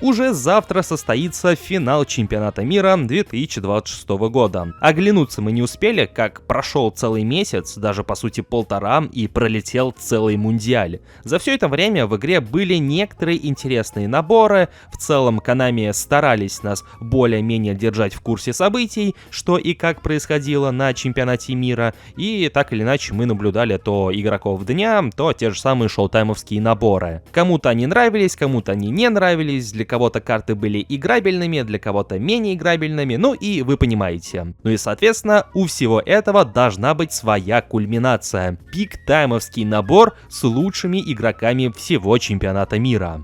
Уже завтра состоится финал чемпионата мира 2026 года. Оглянуться мы не успели, как прошел целый месяц, даже по сути полтора, и пролетел целый мундиаль. За все это время в игре были некоторые интересные наборы, в целом Konami старались нас более-менее держать в курсе событий, что и как происходило на чемпионате мира, и так или иначе мы наблюдали то игроков дня, то те же самые шоутаймовские наборы. Кому-то они нравились, кому-то они не нравились, для кого-то карты были играбельными, для кого-то менее играбельными, ну и вы понимаете. Ну и соответственно у всего этого должна быть своя кульминация. Биг-таймовский набор с лучшими игроками всего чемпионата мира.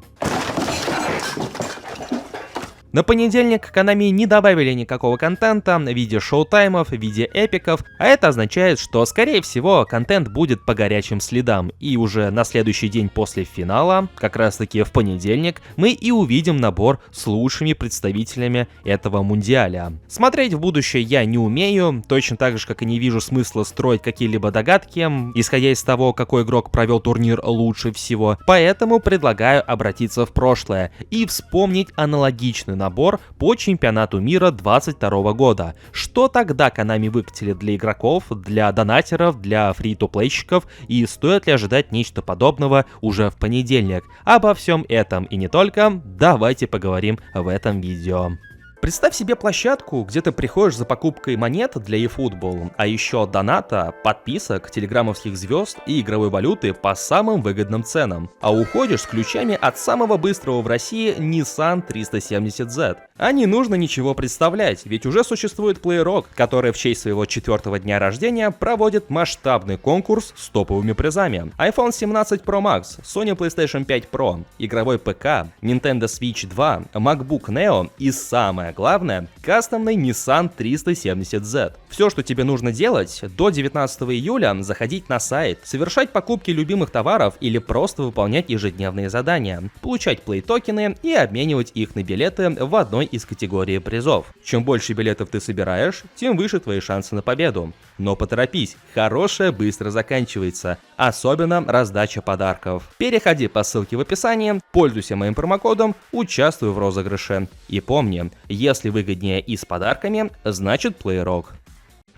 На понедельник Konami не добавили никакого контента в виде шоу-таймов, в виде эпиков, а это означает, что скорее всего контент будет по горячим следам, и уже на следующий день после финала, как раз таки в понедельник, мы и увидим набор с лучшими представителями этого мундиаля. Смотреть в будущее я не умею, точно так же, как и не вижу смысла строить какие-либо догадки, исходя из того, какой игрок провел турнир лучше всего, поэтому предлагаю обратиться в прошлое и вспомнить аналогичный набор по чемпионату мира 22 года. Что тогда Konami выкатили для игроков, для донатеров, для фри-то-плейщиков, и стоит ли ожидать нечто подобного уже в понедельник? Обо всем этом и не только, давайте поговорим в этом видео. Представь себе площадку, где ты приходишь за покупкой монет для eFootball, а еще доната, подписок, телеграммовских звезд и игровой валюты по самым выгодным ценам, а уходишь с ключами от самого быстрого в России Nissan 370Z. А не нужно ничего представлять, ведь уже существует PlayRock, который в честь своего 4-го дня рождения проводит масштабный конкурс с топовыми призами. iPhone 17 Pro Max, Sony PlayStation 5 Pro, игровой ПК, Nintendo Switch 2, MacBook Neo и самое главное, кастомный Nissan 370Z. Все, что тебе нужно делать, до 19 июля заходить на сайт, совершать покупки любимых товаров или просто выполнять ежедневные задания, получать плей-токены и обменивать их на билеты в одной из категорий призов. Чем больше билетов ты собираешь, тем выше твои шансы на победу. Но поторопись, хорошее быстро заканчивается, особенно раздача подарков. Переходи по ссылке в описании, пользуйся моим промокодом, участвуй в розыгрыше. И помни, если выгоднее и с подарками, значит PlayRock.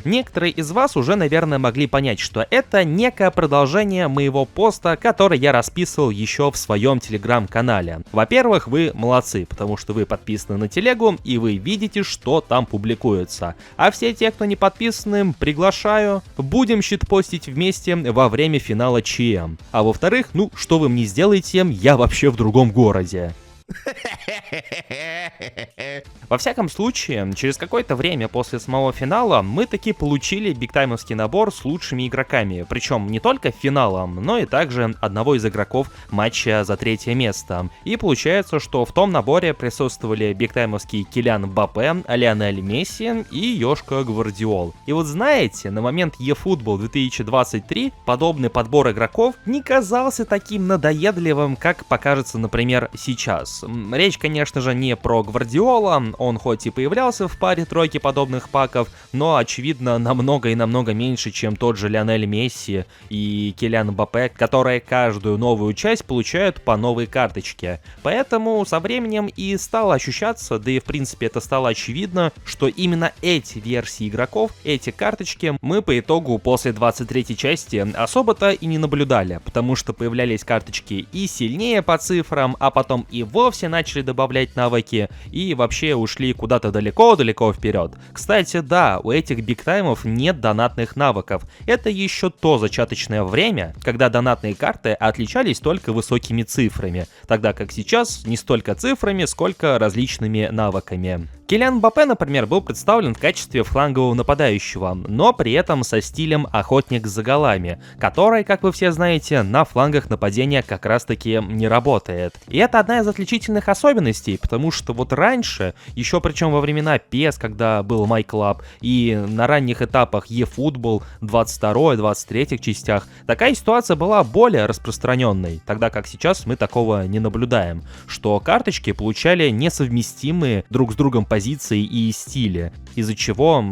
Некоторые из вас уже, наверное, могли понять, что это некое продолжение моего поста, который я расписывал еще в своем телеграм-канале. Во-первых, вы молодцы, потому что вы подписаны на телегу и вы видите, что там публикуется. А все те, кто не подписаны, приглашаю, будем щитпостить вместе во время финала ЧМ. А во-вторых, ну, что вы мне сделаете, я вообще в другом городе. Во всяком случае, через какое-то время после самого финала мы таки получили бигтаймовский набор с лучшими игроками, причем не только финалом, но и также одного из игроков матча за 3-е место. И получается, что в том наборе присутствовали бигтаймовский Килиан Мбаппе, Лионель Месси и Йошка Гвардиол. И вот знаете, на момент eFootball 2023 подобный подбор игроков не казался таким надоедливым, как покажется, например, сейчас. Речь, конечно же, не про Гвардиола, он хоть и появлялся в паре-тройки подобных паков, но, очевидно, намного и намного меньше, чем тот же Лионель Месси и Килиан Мбаппе, которые каждую новую часть получают по новой карточке. Поэтому со временем и стало ощущаться, да и в принципе это стало очевидно, что именно эти версии игроков, эти карточки мы по итогу после 23-й части особо-то и не наблюдали, потому что появлялись карточки и сильнее по цифрам, а потом и вовсе начали добавлять навыки и вообще ушли куда-то далеко-далеко вперед. Кстати, да, у этих бигтаймов нет донатных навыков. Это еще то зачаточное время, когда донатные карты отличались только высокими цифрами, тогда как сейчас не столько цифрами, сколько различными навыками. Килиан Мбаппе, например, был представлен в качестве флангового нападающего, но при этом со стилем охотник за голами, который, как вы все знаете, на флангах нападения как раз таки не работает. И это одна из отличительных особенностей, потому что вот раньше, еще причем во времена PES, когда был MyClub, и на ранних этапах eFootball 22-23 частях, такая ситуация была более распространенной, тогда как сейчас мы такого не наблюдаем, что карточки получали несовместимые друг с другом позиции и стили, из-за чего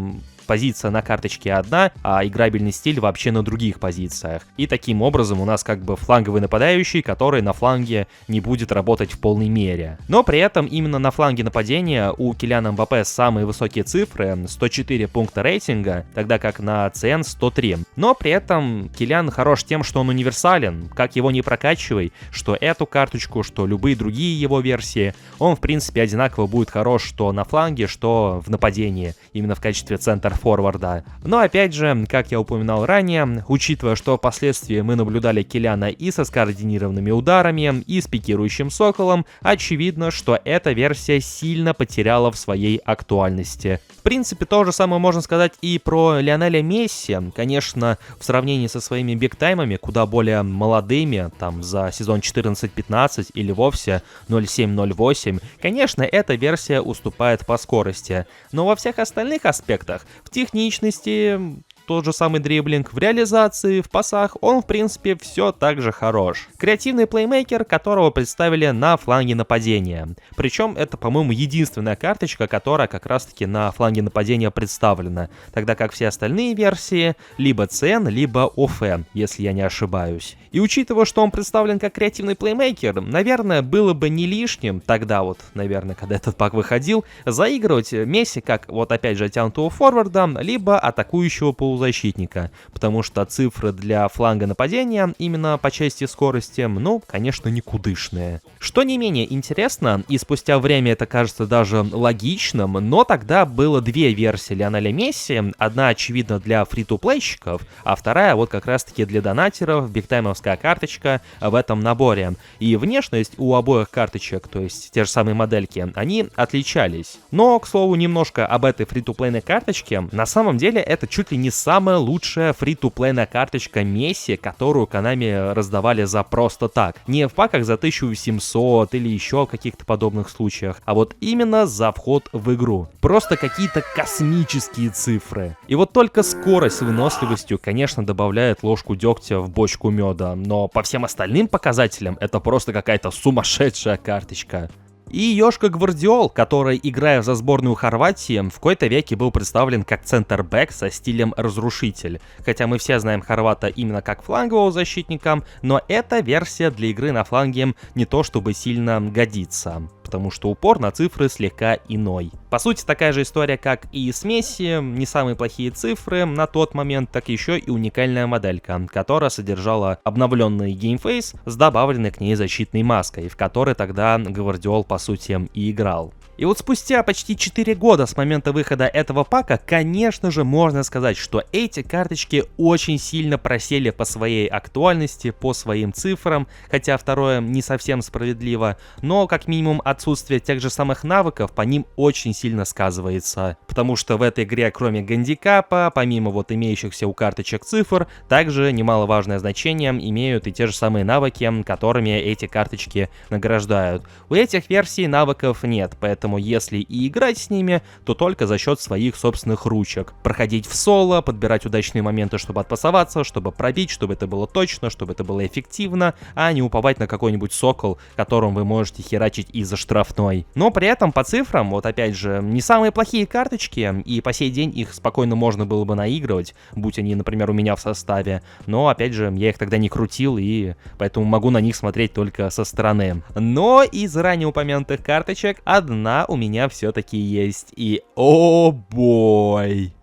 позиция на карточке одна, а играбельный стиль вообще на других позициях. И таким образом у нас как бы фланговый нападающий, который на фланге не будет работать в полной мере. Но при этом именно на фланге нападения у Килиана Мбаппе самые высокие цифры, 104 пункта рейтинга, тогда как на ЦН 103. Но при этом Килиан хорош тем, что он универсален, как его не прокачивай, что эту карточку, что любые другие его версии, он в принципе одинаково будет хорош что на фланге, что в нападении, именно в качестве центр-форварда. Но опять же, как я упоминал ранее, учитывая, что впоследствии мы наблюдали Килиана и со скоординированными ударами, и с пикирующим соколом, очевидно, что эта версия сильно потеряла в своей актуальности. В принципе, то же самое можно сказать и про Лионеля Месси. Конечно, в сравнении со своими бигтаймами, куда более молодыми, там за сезон 14-15 или вовсе 07-08, конечно, эта версия уступает по скорости. Но во всех остальных аспектах, в техничности, тот же самый дриблинг, в реализации, в пасах, он в принципе все так же хорош. Креативный плеймейкер, которого представили на фланге нападения. Причем это, по-моему, единственная карточка, которая как раз-таки на фланге нападения представлена. Тогда как все остальные версии либо ЦН, либо ОФ, если я не ошибаюсь. И учитывая, что он представлен как креативный плеймейкер, наверное, было бы не лишним тогда вот, наверное, когда этот пак выходил, заигрывать Месси как вот опять же оттянутого форварда, либо атакующего полузащитника, потому что цифры для фланга нападения именно по части скорости, ну, конечно, никудышные. Что не менее интересно, и спустя время это кажется даже логичным, но тогда было две версии Лионеля Месси, одна очевидно для фри-то-плейщиков, а вторая вот как раз-таки для донатеров, бигтаймовская карточка в этом наборе. И внешность у обоих карточек, то есть те же самые модельки, они отличались. Но, к слову, немножко об этой фри-то-плейной карточке. На самом деле это чуть ли не самая лучшая фри-то-плейная карточка Месси, которую Konami раздавали за просто так. Не в паках за 1800 или еще в каких-то подобных случаях, а вот именно за вход в игру. Просто какие-то космические цифры. И вот только скорость с выносливостью, конечно, добавляет ложку дегтя в бочку меда, но по всем остальным показателям это просто какая-то сумасшедшая карточка. И Йошка Гвардиол, который, играя за сборную Хорватии, в какой-то веке был представлен как центр-бэк со стилем разрушитель. Хотя мы все знаем хорвата именно как флангового защитника, но эта версия для игры на фланге не то чтобы сильно годится, потому что упор на цифры слегка иной. По сути, такая же история, как и с Месси, не самые плохие цифры на тот момент, так еще и уникальная моделька, которая содержала обновленный геймфейс с добавленной к ней защитной маской, в которой тогда Гвардиол, по сути, и играл. И вот спустя почти 4 года с момента выхода этого пака, конечно же, можно сказать, что эти карточки очень сильно просели по своей актуальности, по своим цифрам, хотя второе не совсем справедливо, но как минимум отсутствие тех же самых навыков по ним очень сильно сказывается. Потому что в этой игре, кроме гандикапа, помимо вот имеющихся у карточек цифр, также немаловажное значение имеют и те же самые навыки, которыми эти карточки награждают. У этих версий навыков нет, поэтому если и играть с ними, то только за счет своих собственных ручек. Проходить в соло, подбирать удачные моменты, чтобы отпасоваться, чтобы пробить, чтобы это было точно, чтобы это было эффективно, а не уповать на какой-нибудь сокол, которым вы можете херачить из-за штрафной. Но при этом по цифрам, вот опять же, не самые плохие карточки, и по сей день их спокойно можно было бы наигрывать, будь они, например, у меня в составе. Но опять же, я их тогда не крутил, и поэтому могу на них смотреть только со стороны. Но из ранее упомянутых карточек одна у меня все-таки есть. И о бой!